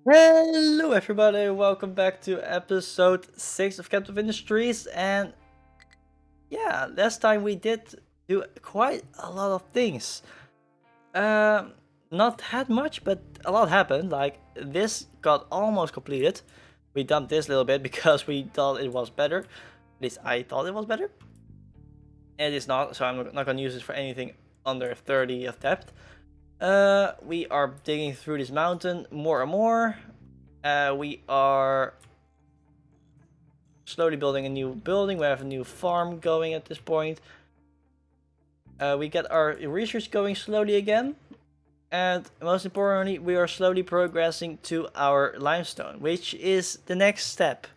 Hello everybody, welcome back to episode 6 of Captive Industries. And yeah, last time we did do quite a lot of things. Not that much, but a lot happened. Like, this got almost completed. We dumped this little bit because we thought it was better. At least I thought it was better. It is not, so I'm not gonna use it for anything under 30 of depth. We are digging through this mountain more and more. We are slowly building a new building. We have a new farm going at this point. We get our research going slowly again. And most importantly, we are slowly progressing to our limestone, which is the next step.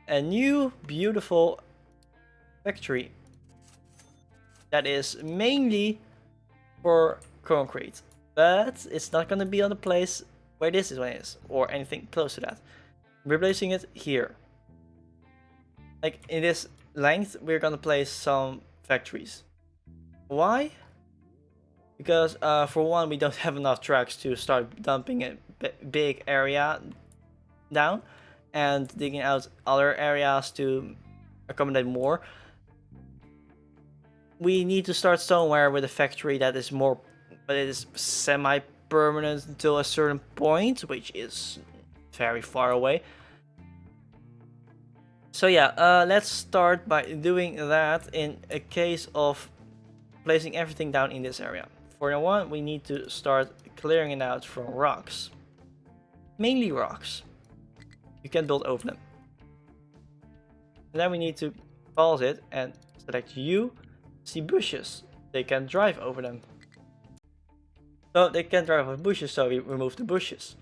A new, beautiful factory that is mainly for concrete. But it's not going to be on the place where this one is, or anything close to that. We're placing it here. Like, in this length, we're gonna place some factories. Why? Because for one, we don't have enough tracks to start dumping a big area down and digging out other areas to accommodate more. We need to start somewhere with a factory that is more, but it is semi-permanent until a certain point, which is very far away. So yeah, let's start by doing that in a case of placing everything down in this area. For now on, we need to start clearing it out from rocks. Mainly rocks. You can build over them. And then we need to pause it and select you. See bushes. They can drive over them. So they can drive over bushes, so we remove the bushes.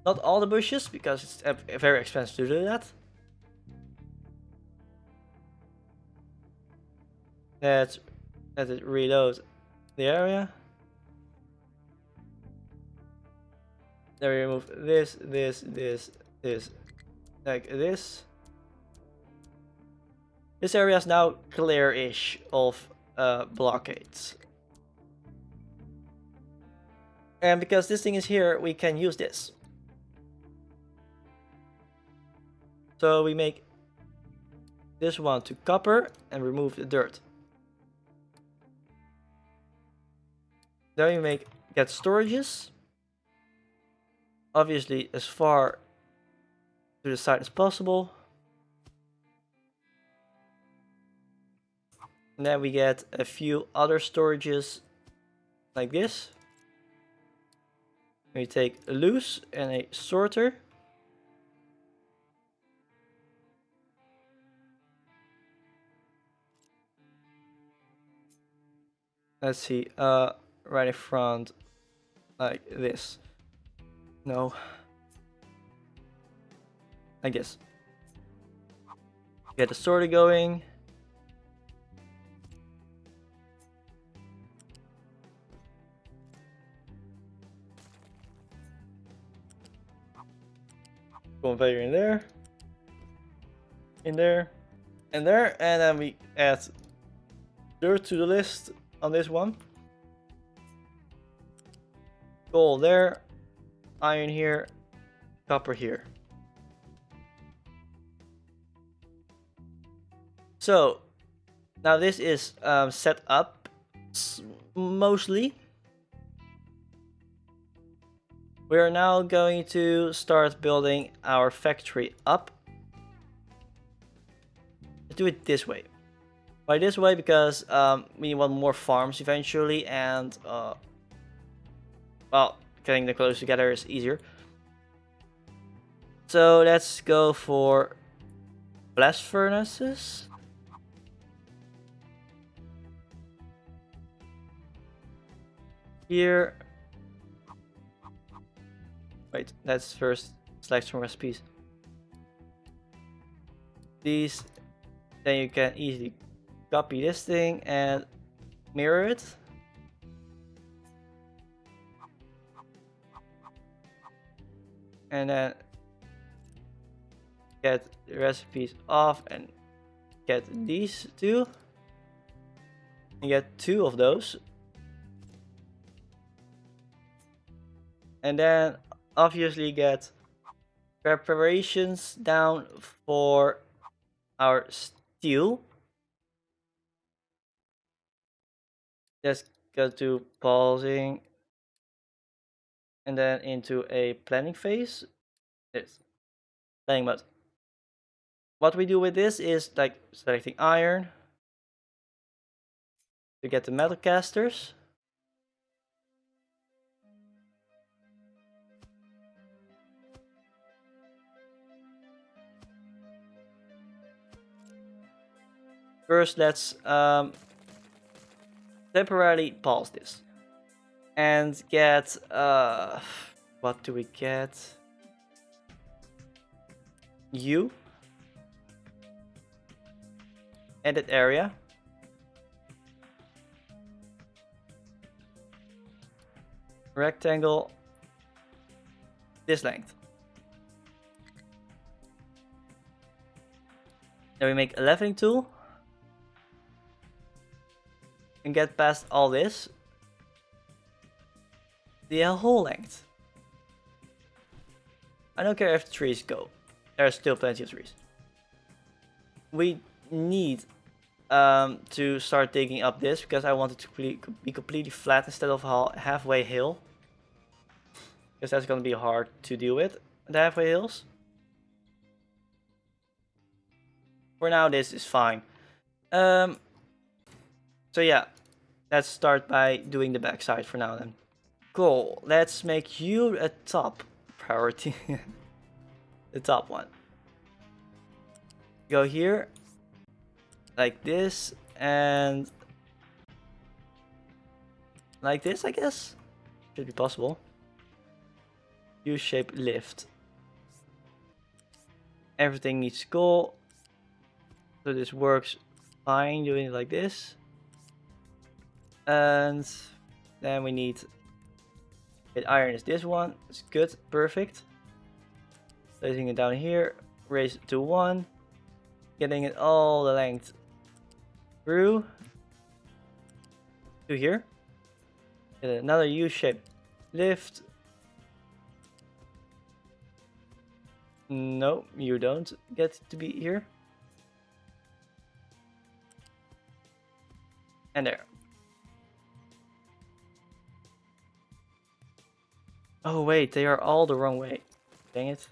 Not all the bushes, because it's very expensive to do that. Let it reload the area. Then we remove this, like this. This area is now clear-ish of blockades. And because this thing is here, we can use this. So we make this one to copper and remove the dirt. Then we get storages. Obviously as far to the side as possible. And then we get a few other storages like this. We take a loose and a sorter. Let's see, right in front, like this. No. Like this. Get the sorter going. Conveyor in there. In there. And there. And then we add dirt to the list on this one. Coal there. Iron here. Copper here. So now this is set up mostly. We are now going to start building our factory up. Let's do it this way. Why this way? Because we want more farms eventually, and well, getting them close together is easier. So let's go for blast furnaces. Here. Wait, let's first select some recipes. These, then you can easily copy this thing and mirror it. And then get the recipes off and get these two. And get 2 of those. And then obviously get preparations down for our steel. Let's go to pausing and then into a planning phase. It's planning mode. What we do with this is like selecting iron to get the metal casters. First, let's temporarily pause this and get what do we get? U. Edit area. Rectangle. This length. Then we make a leveling tool. And get past all this. The whole length. I don't care if the trees go. There are still plenty of trees. We need to start digging up this because I want it to be completely flat instead of halfway hill. Because that's going to be hard to deal with, the halfway hills. For now, this is fine. So yeah, let's start by doing the backside for now then. Cool, let's make you a top priority. The top one. Go here, like this, and like this, I guess. Should be possible. U-shape lift. Everything needs to go. So this works fine doing it like this. And then we need iron is this one. It's good, perfect. Placing it down here, raise it to 1. Getting it all the length through to here. Get another U-shaped lift. No, you don't get to be here. And there. Oh wait, they are all the wrong way. Dang it.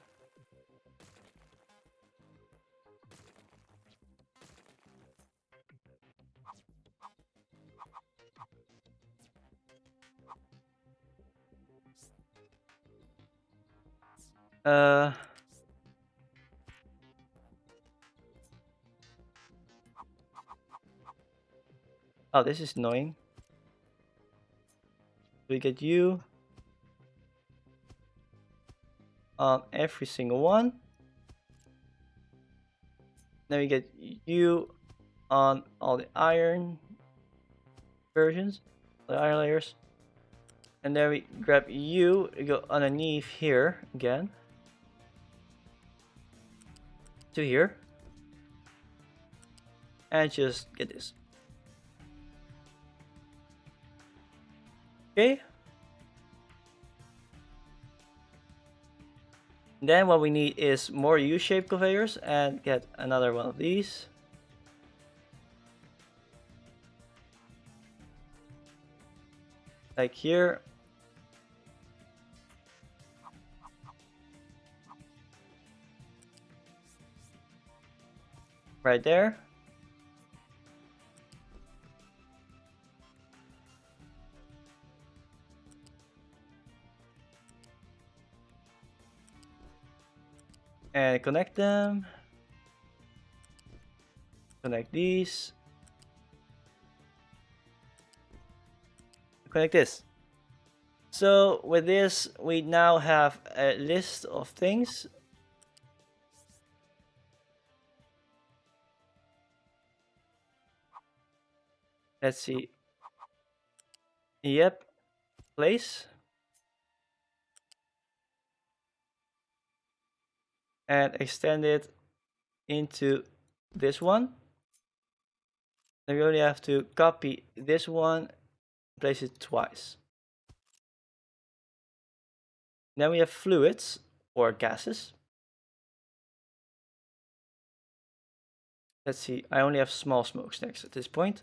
Oh, this is annoying. We get you on every single one. Then we get you on all the iron versions, the iron layers. And then we grab you, go underneath here again. To here. And just get this. Okay. Then what we need is more U-shaped conveyors and get another one of these. Like here. Right there. And connect them. Connect these. Connect this. So with this, we now have a list of things. Let's see. Yep. Place. And extend it into this one. Then we only have to copy this one, place it twice. Then we have fluids or gases. Let's see, I only have small smokestacks at this point.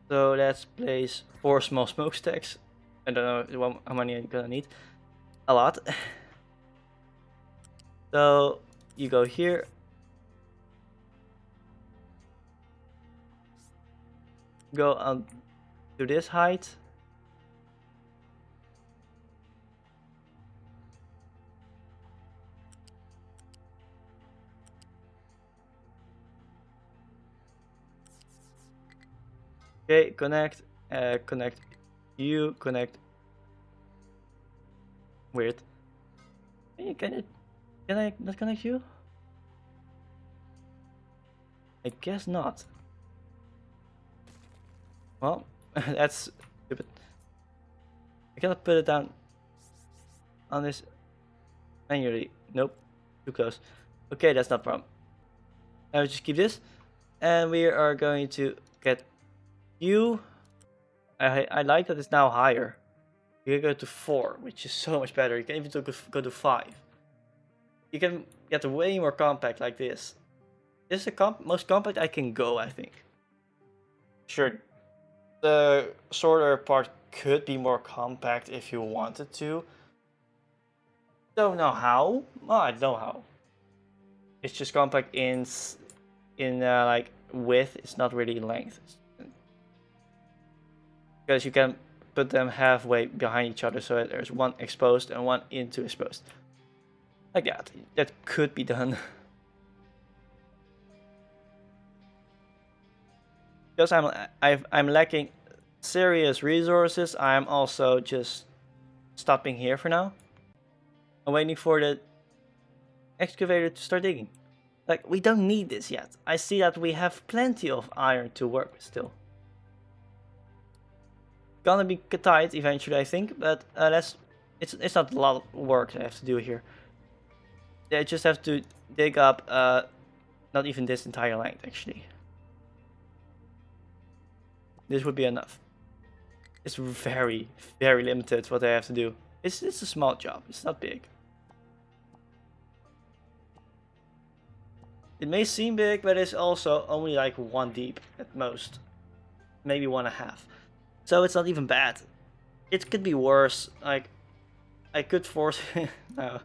So let's place 4 small smokestacks. I don't know how many I'm gonna need. A lot. So you go here. Go on to this height. Okay, connect, connect you, connect. Weird. Can I not connect you? I guess not. Well, that's stupid. I cannot put it down on this manually. Nope, too close. Okay, that's not a problem. I'll just keep this, and we are going to get you. I like that it's now higher. You can go to 4, which is so much better. You can even go to 5. You can get way more compact like this. This is the most compact I can go, I think. Sure, the sorter part could be more compact if you wanted to. Don't know how. Well, I don't know how. It's just compact in like width. It's not really length. Because you can put them halfway behind each other, so there's one exposed and one into exposed. Like that. That could be done. Because I'm lacking serious resources, I'm also just stopping here for now. I'm waiting for the excavator to start digging. Like, we don't need this yet. I see that we have plenty of iron to work with still. Gonna be tight eventually, I think, but it's not a lot of work I have to do here. They just have to dig up not even this entire length actually. This would be enough. It's very, very limited what I have to do. It's a small job, it's not big. It may seem big, but it's also only like 1 deep at most. Maybe 1.5. So it's not even bad. It could be worse. Like, I could force no.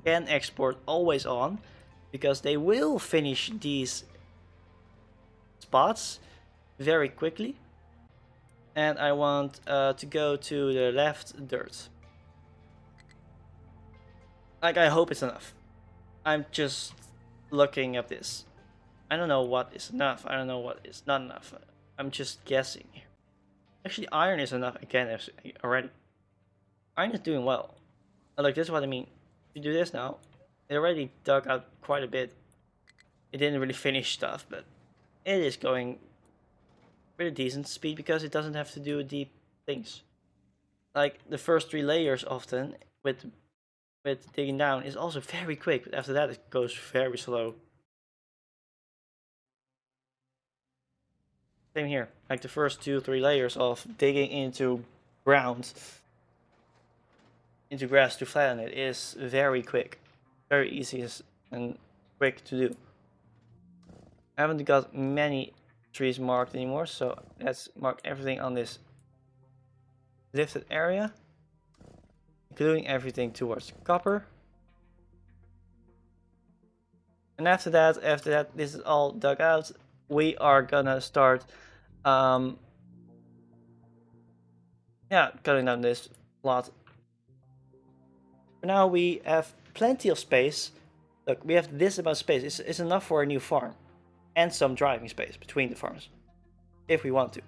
Can export always on, because they will finish these spots very quickly. And I want to go to the left dirt. Like, I hope it's enough. I'm just looking at this. I don't know what is enough. I don't know what is not enough. I'm just guessing. Actually, iron is enough again already. Iron is doing well. Like, this is what I mean. You do this now. It already dug out quite a bit. It didn't really finish stuff, but it is going pretty decent speed because it doesn't have to do deep things. Like, the first 3 layers often with digging down is also very quick, but after that it goes very slow. Same here, like the first 2-3 layers of digging into ground, into grass to flatten it is very quick, very easy and quick to do. I haven't got many trees marked anymore, so let's mark everything on this lifted area, including everything towards copper. And after that, this is all dug out, we are gonna start cutting down this plot. For now we have plenty of space. Look, we have this amount of space. It's enough for a new farm. And some driving space between the farms. If we want to.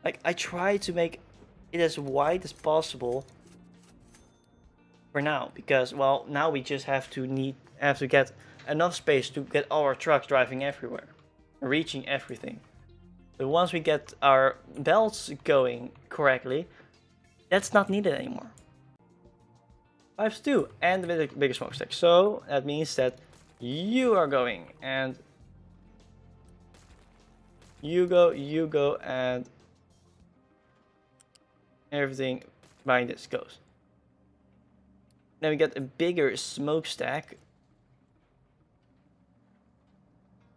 Like, I try to make it as wide as possible for now, because, well, now we just have to get enough space to get all our trucks driving everywhere, reaching everything. But once we get our belts going correctly, that's not needed anymore. Pipes too, and the bigger smokestack. So that means that you are going, and you go, and everything behind this goes. Then we get a bigger smokestack.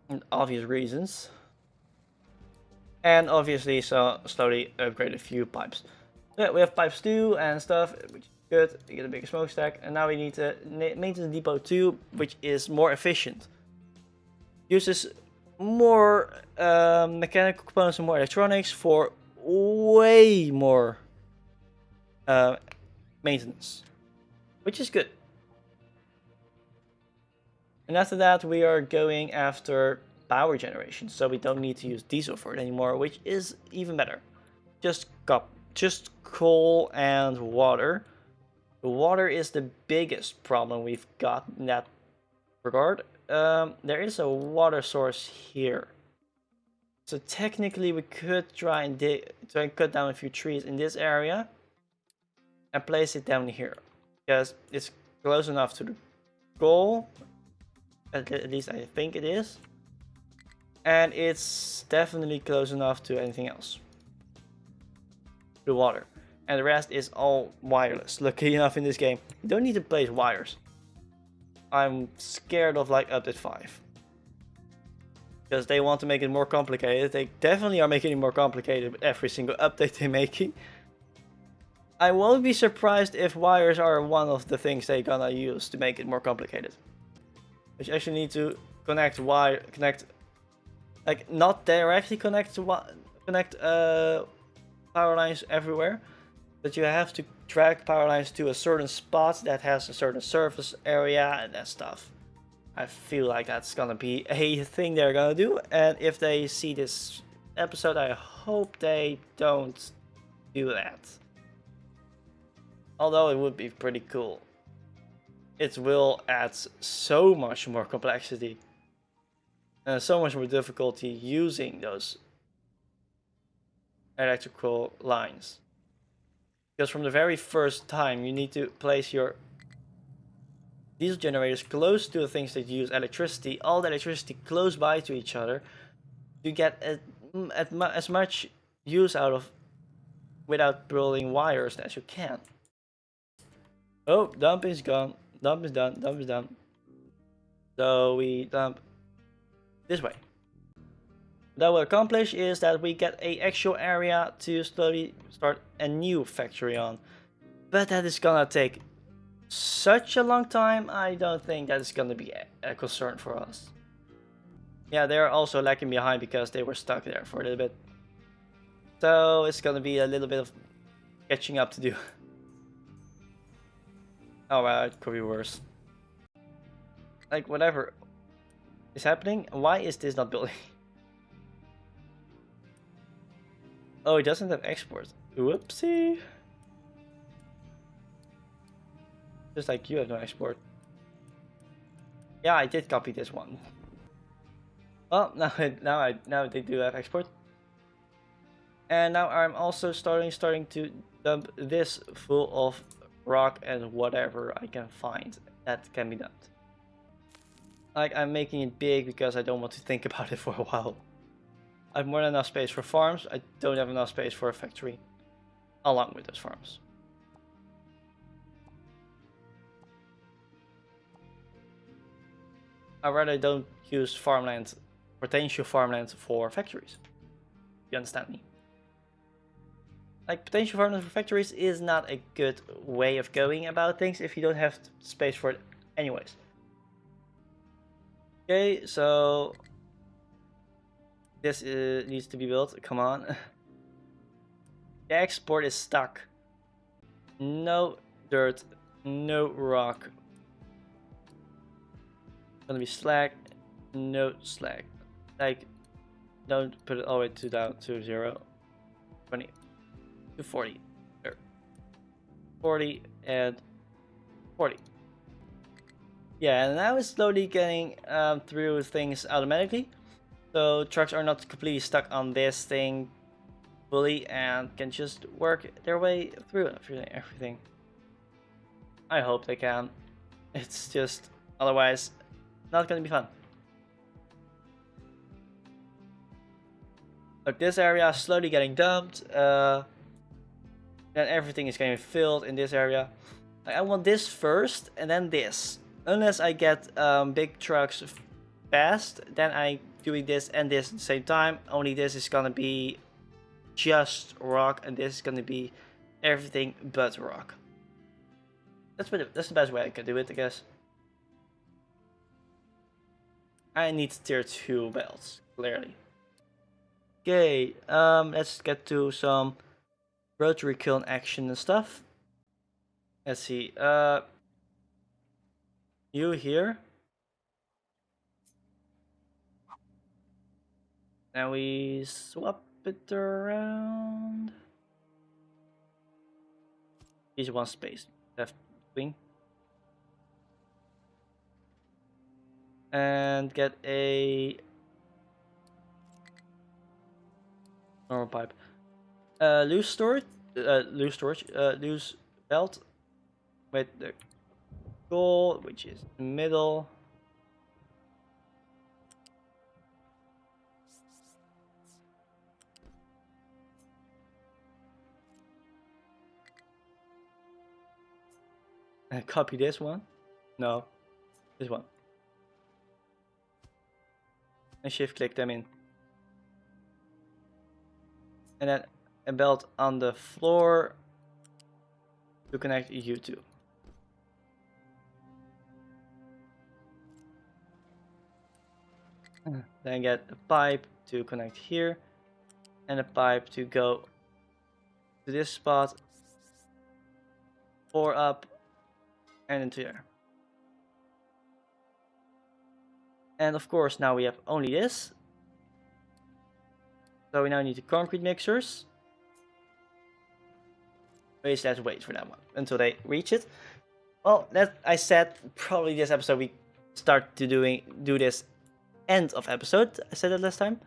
For obvious reasons. And obviously, so slowly upgrade a few pipes. Yeah, we have pipes 2 and stuff, which is good. We get a bigger smokestack. And now we need a maintenance depot 2, which is more efficient. Uses more mechanical components and more electronics for way more maintenance, which is good. And after that, we are going after power generation, so we don't need to use diesel for it anymore, which is even better. Just coal and water. The water is the biggest problem we've got in that regard. There is a water source here, so technically we could try and cut down a few trees in this area and place it down here, because it's close enough to the goal. At least I think it is. And it's definitely close enough to anything else. The water. And the rest is all wireless. Lucky enough in this game, you don't need to place wires. I'm scared of like update 5. Because they want to make it more complicated. They definitely are making it more complicated with every single update they're making. I won't be surprised if wires are one of the things they're gonna use to make it more complicated. But you actually need to connect like not directly connect power lines everywhere, but you have to drag power lines to a certain spot that has a certain surface area and that stuff. I feel like that's gonna be a thing they're gonna do, and if they see this episode, I hope they don't do that. Although it would be pretty cool. It will add so much more complexity and so much more difficulty using those electrical lines. Because from the very first time you need to place your diesel generators close to the things that use electricity, all the electricity close by to each other, to get as much use out of without building wires as you can. Oh, dump is gone. Dump is done. Dump is done. So we dump this way. That will accomplish is that we get a actual area to slowly start a new factory on. But that is gonna take such a long time, I don't think that is gonna be a concern for us. Yeah, they're also lagging behind because they were stuck there for a little bit. So it's gonna be a little bit of catching up to do. Oh well, it could be worse. Like, whatever is happening, why is this not building? Oh, it doesn't have export. Whoopsie. Just like you have no export. Yeah, I did copy this one. Well, now they do have export. And now I'm also starting to dump this full of rock and whatever I can find that can be dumped. Like, I'm making it big because I don't want to think about it for a while. I have more than enough space for farms. I don't have enough space for a factory along with those farms. I rather don't use farmland, potential farmland for factories. You understand me? Like, potential farmland for factories is not a good way of going about things if you don't have space for it anyways. Okay, so this needs to be built. Come on. The export is stuck. No dirt, no rock. Gonna be slag, no slag. Like, don't put it all the way to down to 0. 20 to 40. There. 40 and 40. Yeah, and now it's slowly getting through things automatically. So trucks are not completely stuck on this thing fully and can just work their way through everything. I hope they can. It's just, otherwise, not gonna be fun. Look, this area is slowly getting dumped. Then everything is getting filled in this area. I want this first and then this. Unless I get big trucks fast, then I doing this and this at the same time. Only this is gonna be just rock, and this is gonna be everything but rock. That's the best way I could do it, I guess. I need tier 2 belts, clearly. Okay, let's get to some rotary kiln action and stuff. Let's see, you here. Now we swap it around. Use one space, left wing. And get a normal pipe. Loose storage, loose belt with the coal, which is the middle. And copy this one. No, this one. And shift click them in. And then a belt on the floor to connect you two. Then get a pipe to connect here, and a pipe to go to this spot, 4 up, and into there. And of course now we have only this. So we now need the concrete mixers. Let's wait for that one until they reach it. Well, that I said probably this episode we start to do this end of episode. I said that last time.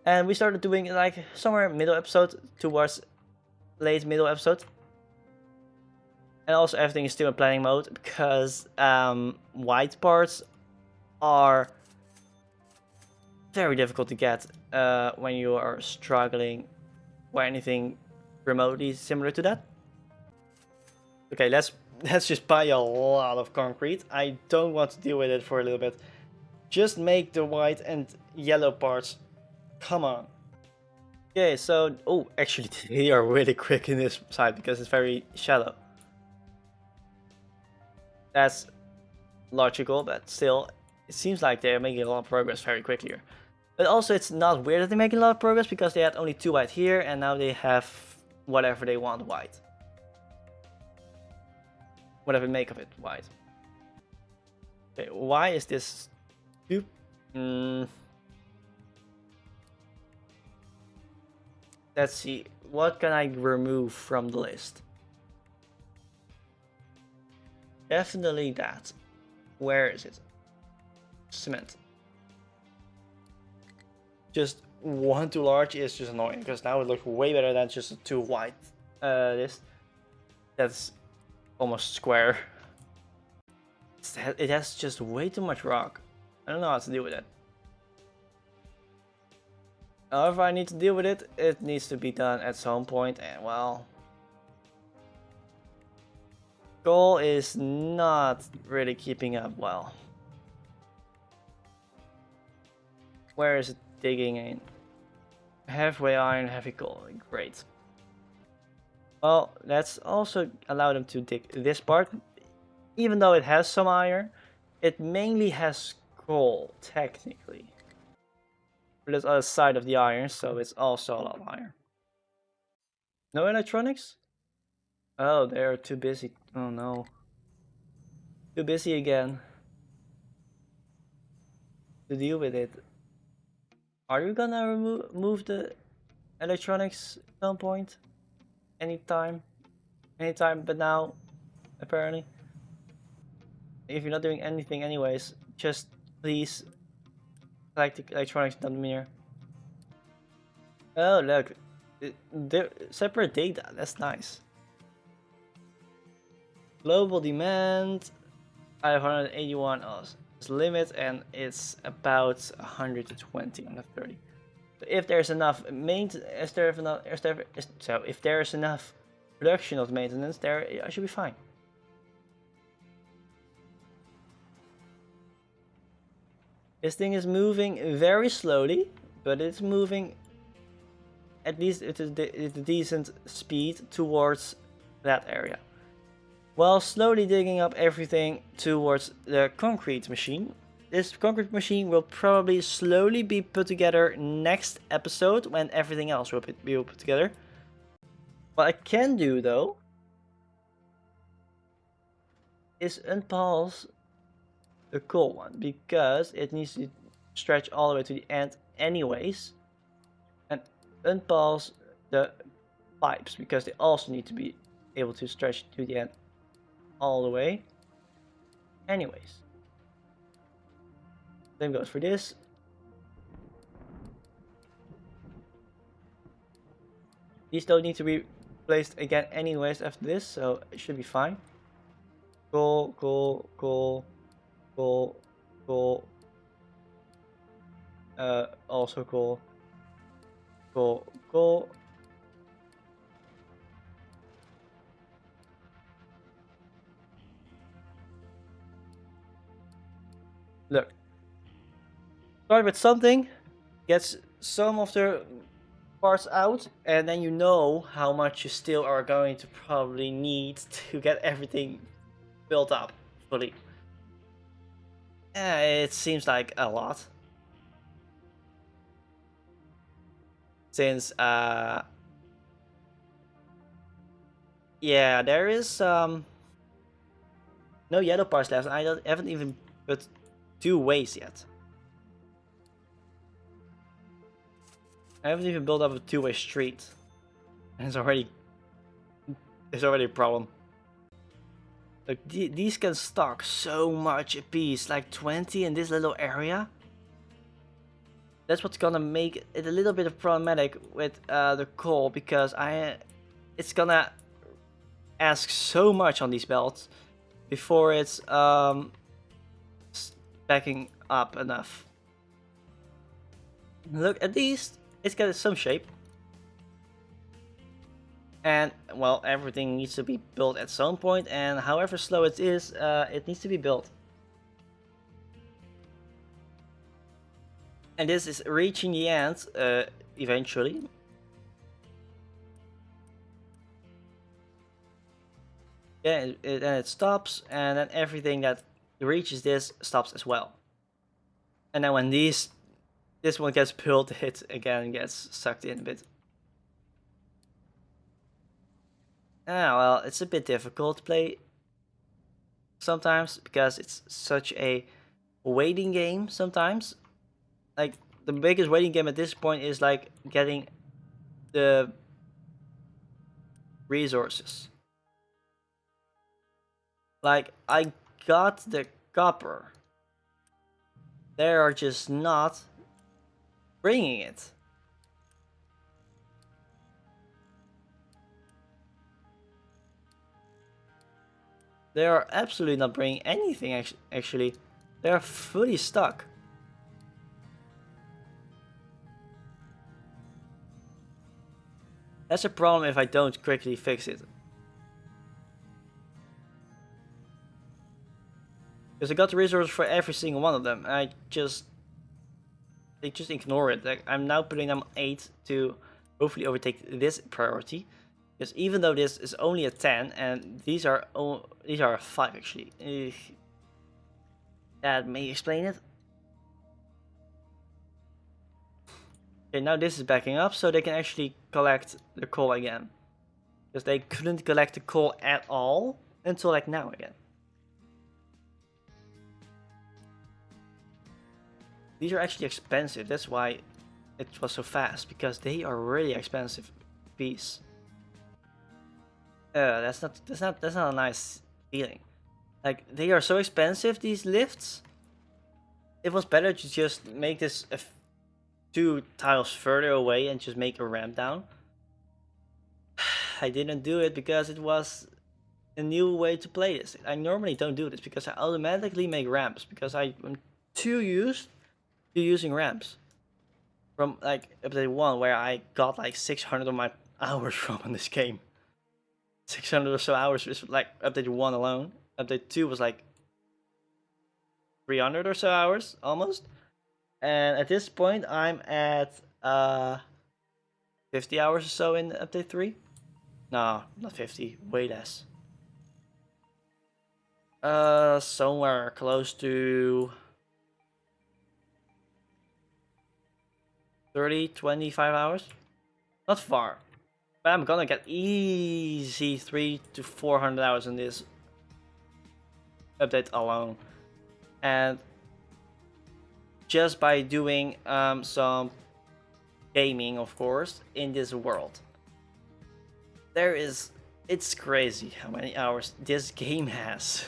And we started doing like somewhere middle episode towards late middle episode. And also everything is still in planning mode because white parts are very difficult to get when you are struggling for anything remotely similar to that. Okay, let's just buy a lot of concrete. I don't want to deal with it for a little bit. Just make the white and yellow parts. Come on. Okay, so oh, actually they are really quick in this side because it's very shallow. That's logical, but still, it seems like they're making a lot of progress very quickly here. But also, it's not weird that they're making a lot of progress because they had only 2 white here, and now they have whatever they want white. Whatever they make of it white. Okay, why is this stupid? Let's see, what can I remove from the list? Definitely that. Where is it? Cement. Just 1 too large is just annoying because now it looks way better than just a 2 white list. That's almost square. It has just way too much rock. I don't know how to deal with it. However I need to deal with it, it needs to be done at some point, and well, coal is not really keeping up well. Where is it digging in? Halfway iron, heavy coal. Great. Well, let's also allow them to dig this part. Even though it has some iron, it mainly has coal, technically. But it's other side of the iron, so it's also a lot of iron. No electronics? Oh, they're too busy. Oh no. Too busy again to deal with it. Are you gonna remove the electronics at some point? Anytime? Anytime but now, apparently. If you're not doing anything anyways, just please select the electronics down here. Oh look, separate data, that's nice. Global demand 581 is limit, and it's about 120 on the 30. If there's enough if there's enough production of maintenance, there I should be fine. This thing is moving very slowly, but it's moving at least at a decent speed towards that area. While slowly digging up everything towards the concrete machine. This concrete machine will probably slowly be put together next episode when everything else will be put together. What I can do though is unpause the coal one because it needs to stretch all the way to the end anyways, and unpause the pipes because they also need to be able to stretch to the end all the way anyways. Same goes for this. These don't need to be placed again anyways after this, so it should be fine. Coal, coal, coal, coal, coal. Also coal, coal, coal. Look. Start with something, gets some of the parts out, and then you know how much you still are going to probably need to get everything built up fully. It seems like a lot. Since, yeah, there is no yellow parts left, and I haven't even put 2 ways yet. I haven't even built up a 2-way street. And it's already a problem. Like these can stock so much a piece, like 20 in this little area. That's what's gonna make it a little bit of problematic with the coal, because it's gonna ask so much on these belts before it's backing up enough. Look, at least it's got some shape. And, well, everything needs to be built at some point, and however slow it is, it needs to be built. And this is reaching the end, eventually. Yeah, then it stops, and then everything that reaches this stops as well. And then when this one gets built, it again gets sucked in a bit. Well, it's a bit difficult to play sometimes because it's such a waiting game sometimes. Like, the biggest waiting game at this point is like getting the resources. Like, I got the copper. They are just not bringing it. They are absolutely not bringing anything, actually. They are fully stuck. That's a problem if I don't quickly fix it. Because I got the resources for every single one of them. And they just ignore it. Like, I'm now putting them on 8 to hopefully overtake this priority. Because even though this is only a 10, and these are a 5 actually. That may explain it. Okay, now this is backing up, so they can actually collect the coal again. Because they couldn't collect the coal at all until like now again. These are actually expensive, that's why it was so fast, because they are really expensive piece. That's not a nice feeling. Like, they are so expensive, these lifts. It was better to just make this 2 tiles further away and just make a ramp down. I didn't do it because it was a new way to play this. I normally don't do this because I automatically make ramps because I'm too used to using ramps. from like update 1, where I got like 600 of my hours from on this game. 600 or so hours is like update 1 alone. Update 2 was like 300 or so hours almost. And at this point I'm at 50 hours or so in update 3. No, not 50, way less. Somewhere close to 30, 25 hours. Not far. But I'm gonna get easy 300 to 400 hours in this update alone. And just by doing some gaming, of course, in this world. It's crazy how many hours this game has.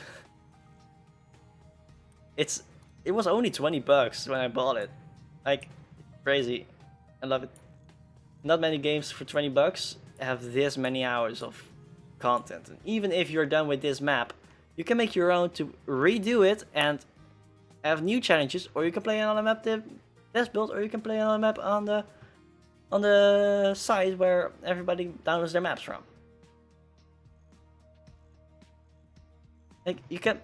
It was only $20 when I bought it. Like, crazy. I love it. Not many games for $20 have this many hours of content. And even if you're done with this map, you can make your own to redo it and have new challenges, or you can play on a map that's built, or you can play on a map on the site where everybody downloads their maps from. Like, you can...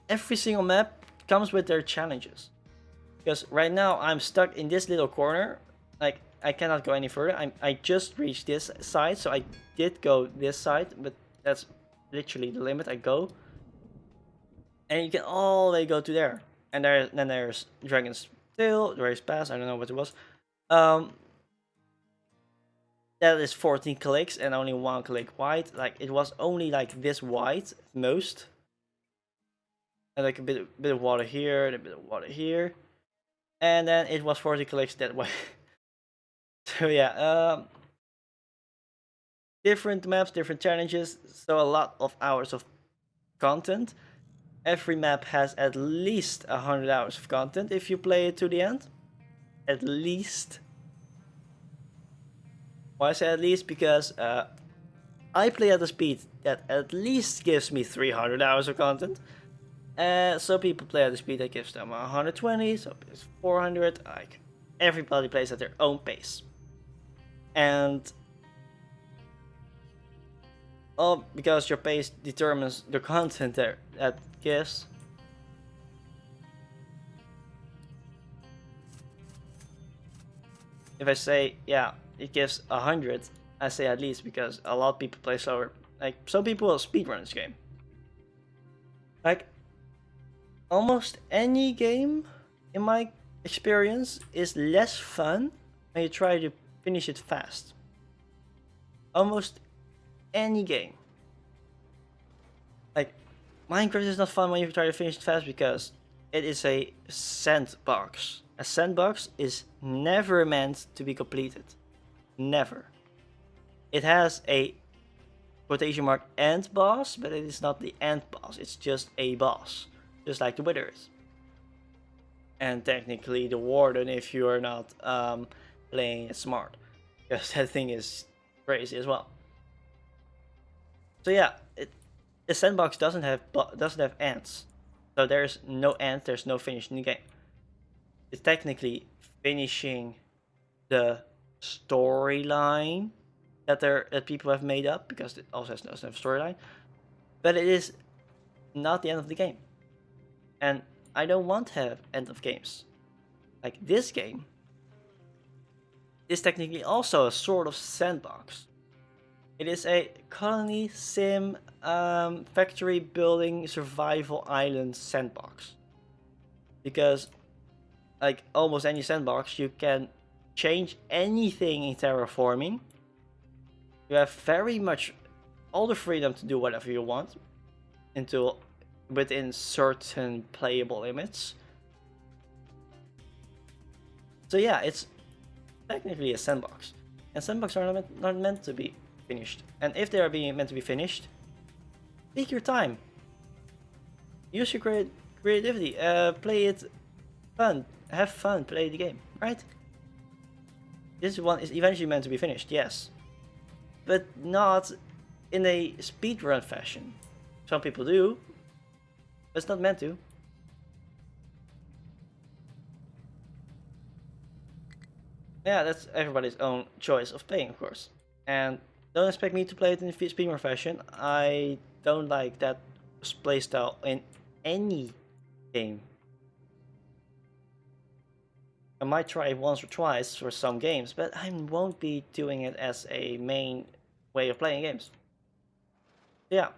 Every single map comes with their challenges. Because right now I'm stuck in this little corner. Like, I cannot go any further. I just reached this side, so I did go this side, but that's literally the limit I go. And you can all the way go to there. And then there's Dragon's Tail, Race Pass, I don't know what it was. That is 14 clicks and only 1 click wide. Like, it was only like this wide at most. And like a bit of water here and a bit of water here. And then it was 40 clicks that way. So yeah, different maps, different challenges, so a lot of hours of content. Every map has at least 100 hours of content if you play it to the end. At least. Why I say at least? Because I play at a speed that at least gives me 300 hours of content. Some people play at a speed that gives them 120, some it's 400. Like, everybody plays at their own pace. And because your pace determines the content that gives. If I say, yeah, it gives 100, I say at least, because a lot of people play slower. Like, some people will speedrun this game. Like, almost any game, in my experience, is less fun when you try to finish it fast. Almost any game. Like, Minecraft is not fun when you try to finish it fast because it is a sandbox. A sandbox is never meant to be completed. Never. It has a quotation mark end boss, but it is not the end boss. It's just a boss. Just like the Wither is. And technically the Warden if you are not playing it smart. Because that thing is crazy as well. So yeah, the sandbox doesn't have ends. So there's no end, there's no finish in the game. It's technically finishing the storyline that people have made up, because it also doesn't have a storyline. But it is not the end of the game. And I don't want to have end of games. Like, this game is technically also a sort of sandbox. It is a colony sim factory building survival island sandbox. Because like almost any sandbox, you can change anything in terraforming. You have very much all the freedom to do whatever you want within certain playable limits. So yeah, it's technically a sandbox. And sandboxes are not meant to be finished. And if they are meant to be finished, take your time. Use your creativity. Play it fun. Have fun. Play the game. Right? This one is eventually meant to be finished, yes. But not in a speedrun fashion. Some people do. But it's not meant to. Yeah, that's everybody's own choice of playing, of course. And don't expect me to play it in speedrun fashion. I don't like that playstyle in any game. I might try it once or twice for some games, but I won't be doing it as a main way of playing games. Yeah.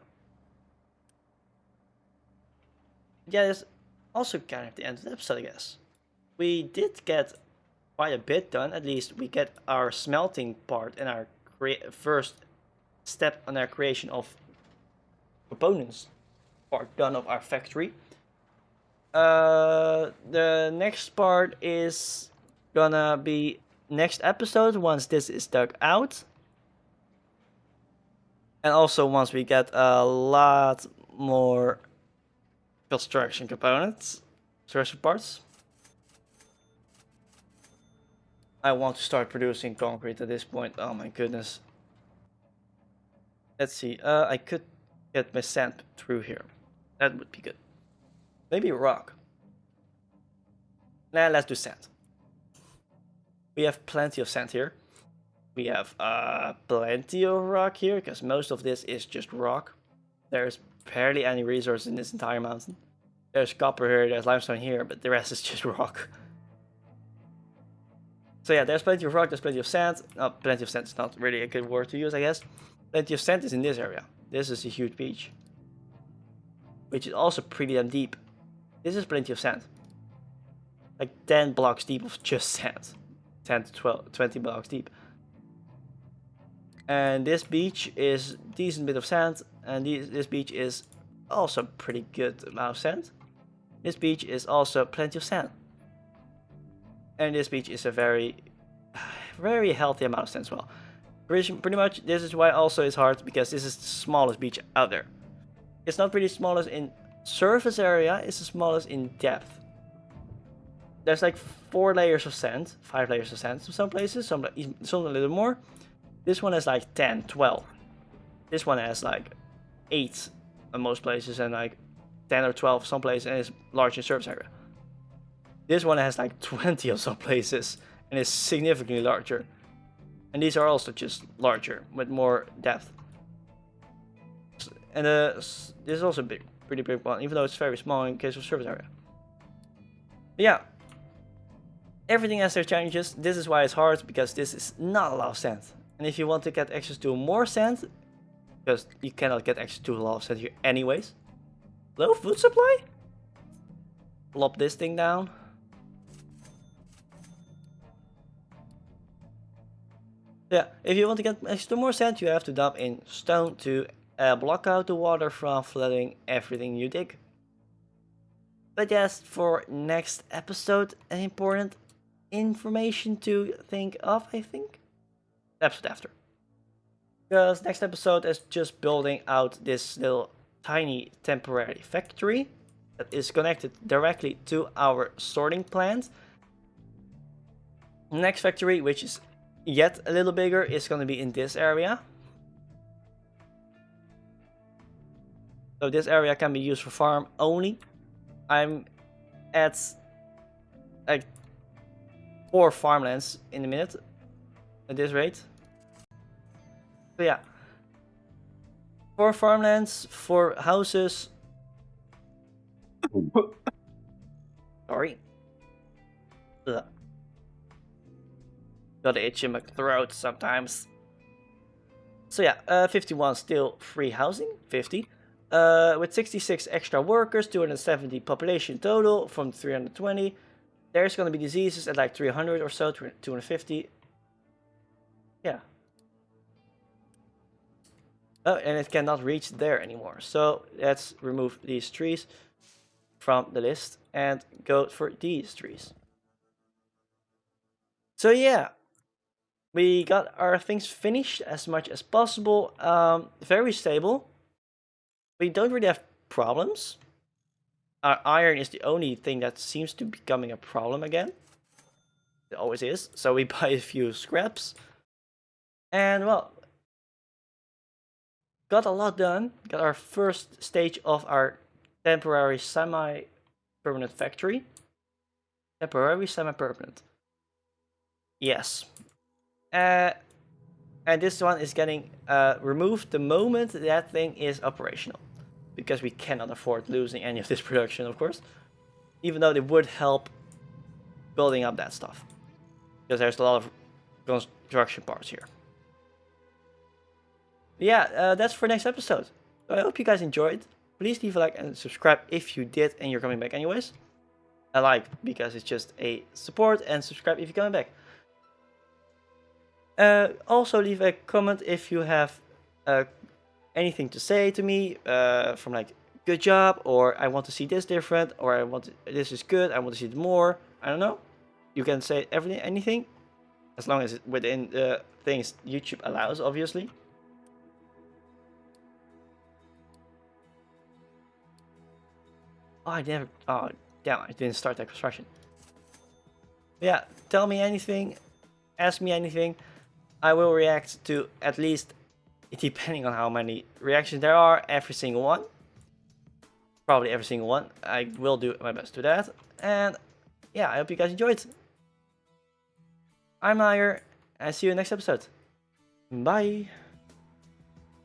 Yeah, that's also kind of the end of the episode, I guess. We did get quite a bit done. At least we get our smelting part and our first step on our creation of components part done of our factory. The next part is gonna be next episode once this is dug out. And also once we get a lot more construction components, construction parts. I want to start producing concrete at this point. Oh my goodness. Let's see. I could get my sand through here. That would be good. Maybe rock. Nah, let's do sand. We have plenty of sand here. We have plenty of rock here, because most of this is just rock. There's barely any resources in this entire mountain. There's copper here, there's limestone here, but the rest is just rock. So yeah, there's plenty of rock, there's plenty of sand. Plenty of sand is not really a good word to use, I guess. Plenty of sand is in this area. This is a huge beach, which is also pretty damn deep. This is plenty of sand. Like 10 blocks deep of just sand. 10 to 12, 20 blocks deep. And this beach is decent bit of sand, and this beach is also pretty good amount of sand. This beach is also plenty of sand. And this beach is a very, very healthy amount of sand as well. Pretty much this is why also it's hard, because this is the smallest beach out there. It's not really smallest in surface area, it's the smallest in depth. There's like 4 layers of sand, 5 layers of sand in some places, some a little more. This one has like 10, 12. This one has like 8 in most places, and like 10 or 12 some places, and it's large in surface area. This one has like 20 of some places, and is significantly larger. And these are also just larger, with more depth. And this is also a pretty big one, even though it's very small in case of surface area. But yeah, everything has their challenges. This is why it's hard, because this is not a lot of sand. And if you want to get access to more sand, because you cannot get access to a lot of sand here anyways. Low food supply? Plop this thing down. Yeah, if you want to get access to more sand, you have to dump in stone to block out the water from flooding everything you dig. But yes, for next episode, an important information to think of, I think. Episode after. Because next episode is just building out this little tiny temporary factory that is connected directly to our sorting plant. Next factory, which is yet a little bigger, is going to be in this area. So this area can be used for farm only. I'm at like 4 farmlands in a minute at this rate. So yeah, 4 farmlands, 4 houses. Sorry. Ugh. Got an itch in my throat sometimes. So yeah, 51 still free housing, 50. With 66 extra workers, 270 population total from 320. There's gonna be diseases at like 300 or so, 250. Yeah. Oh, and it cannot reach there anymore. So let's remove these trees from the list and go for these trees. So yeah, we got our things finished as much as possible. Very stable. We don't really have problems. Our iron is the only thing that seems to be becoming a problem again. It always is. So we buy a few scraps. And well, got a lot done. Got our first stage of our temporary semi-permanent factory. Temporary semi-permanent. Yes. And this one is getting removed the moment that thing is operational. Because we cannot afford losing any of this production, of course. Even though it would help building up that stuff. Because there's a lot of construction parts here. Yeah, that's for next episode. So I hope you guys enjoyed. Please leave a like and subscribe if you did and you're coming back anyways. A like because it's just a support, and subscribe if you're coming back. Also leave a comment if you have anything to say to me from like good job, or I want to see this different, or this is good, I want to see it more. I don't know. You can say everything, anything, as long as it's within the things YouTube allows, obviously. Oh, I never. Oh, damn! I didn't start that construction. Yeah, tell me anything, ask me anything. I will react to at least, depending on how many reactions there are, every single one. Probably every single one. I will do my best to that. And yeah, I hope you guys enjoyed. I'm Nair, and see you next episode. Bye.